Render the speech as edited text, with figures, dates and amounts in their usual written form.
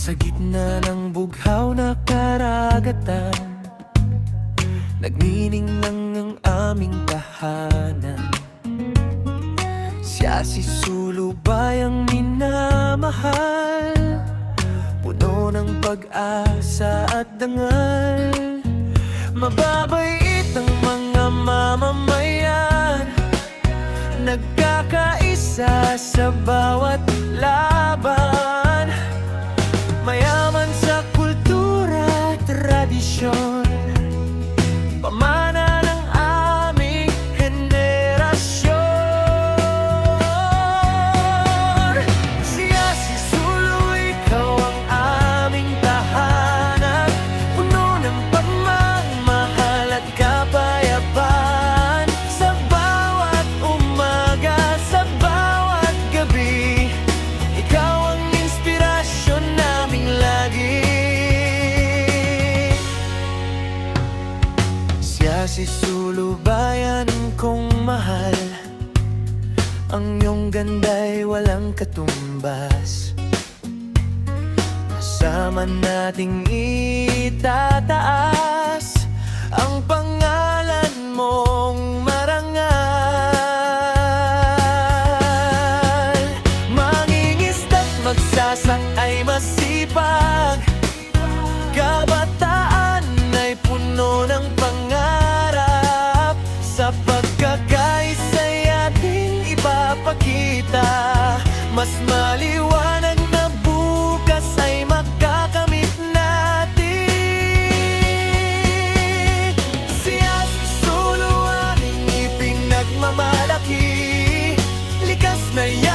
Sa gitna ng bughaw na karagatan, nagniningning ang aming tahanan. Siya si Sulu, bayang minamahal, puno ng pag-asa at dangal. Mababait ang mga mamamayan, nagkakaisa sa bawat laban. Mayaman sa kultura, tradisyon, pamana ng aming henerasyon. Siya si Sulu, ikaw ang aming tahanan, puno ng pagmamahal at kapayapaan. Sa bawat umaga, sa bawat gabi, ikaw ang inspirasyon naming lagi. Siya si Sulu, bayan kong mahal, ang iyong ganda'y walang katumbas. Kasama nating itataas ang pangalan mong marangal. Mangingista't magsasak ay masipag, kabataan ay puno ng pangarap. Sa pagkakaisa'y ating ipapakita, mas maliwanag na bukas ay makakamit natin. Siya si Sulu, aming ipinagmamalaki, likas na yan